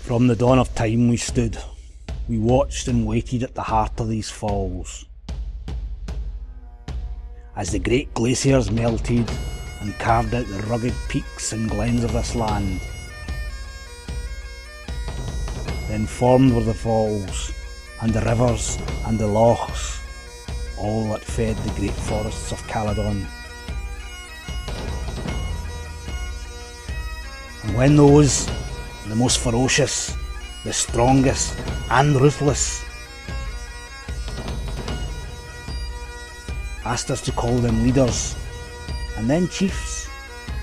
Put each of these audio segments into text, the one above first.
From the dawn of time we stood, we watched and waited at the heart of these falls. As the great glaciers melted and carved out the rugged peaks and glens of this land, then formed were the falls, and the rivers and the lochs, all that fed the great forests of Caledon. And when those, the most ferocious, the strongest and ruthless, asked us to call them leaders, and then chiefs,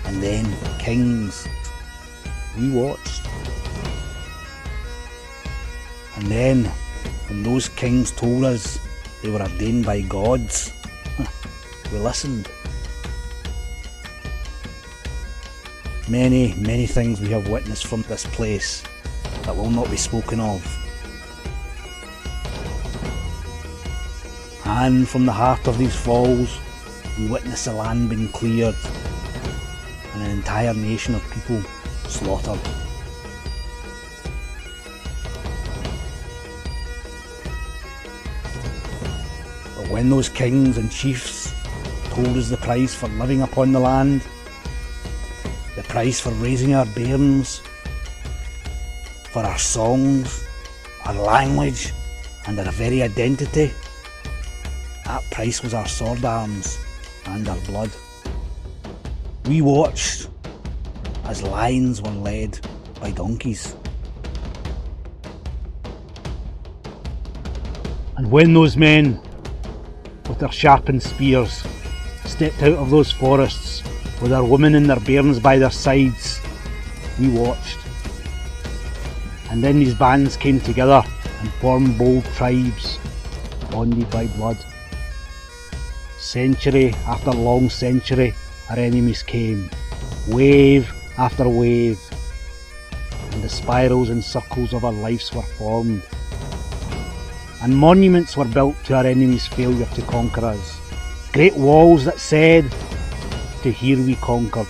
and then kings, we watched. And then, when those kings told us they were ordained by gods, we listened. Many, many things we have witnessed from this place that will not be spoken of. And from the heart of these falls, we witness the land being cleared and an entire nation of people slaughtered. But when those kings and chiefs told us the price for living upon the land, the price for raising our bairns, for our songs, our language and our very identity, that price was our sword arms and our blood. We watched as lions were led by donkeys. And when those men with their sharpened spears stepped out of those forests with their women and their bairns by their sides, we watched. And then these bands came together and formed bold tribes, bonded by blood. Century after long century, our enemies came, wave after wave, and the spirals and circles of our lives were formed. And monuments were built to our enemies' failure to conquer us. Great walls that said, "To here we conquered,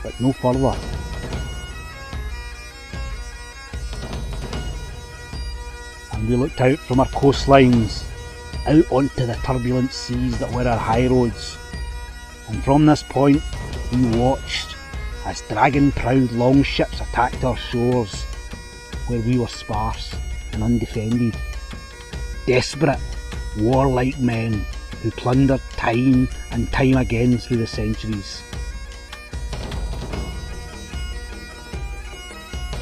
but no further." And we looked out from our coastlines, out onto the turbulent seas that were our high roads. And from this point we watched as dragon-prowed longships attacked our shores, where we were sparse and undefended. Desperate, warlike men who plundered time and time again through the centuries.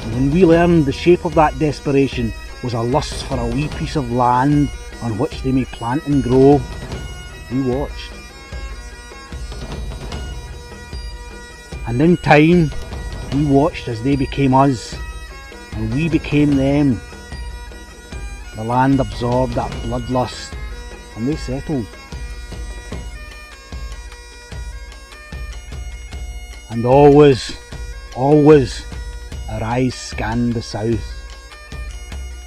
And when we learned the shape of that desperation was a lust for a wee piece of land on which they may plant and grow, we watched. And in time, we watched as they became us, and we became them. The land absorbed that bloodlust, and they settled. And always, always, our eyes scanned the south.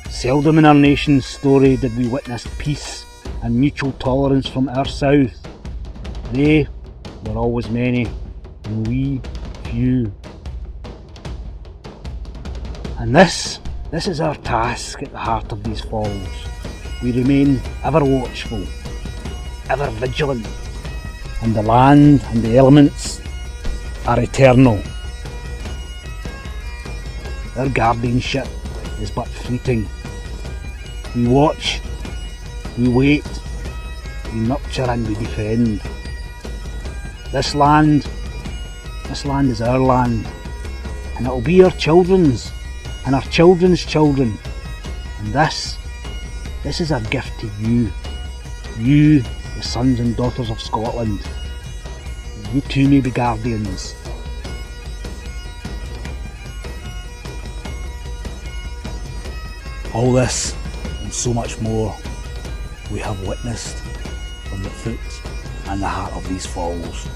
Seldom in our nation's story did we witness peace and mutual tolerance from our south. They were always many, and we few. And this is our task at the heart of these falls. We remain ever watchful, ever vigilant, and the land and the elements are eternal. Our guardianship is but fleeting. We watch, we wait, we nurture and we defend. This land is our land, and it will be our children's and our children's children. And this is our gift to you, the sons and daughters of Scotland. You too may be guardians. All this and so much more we have witnessed from the foot and the heart of these falls.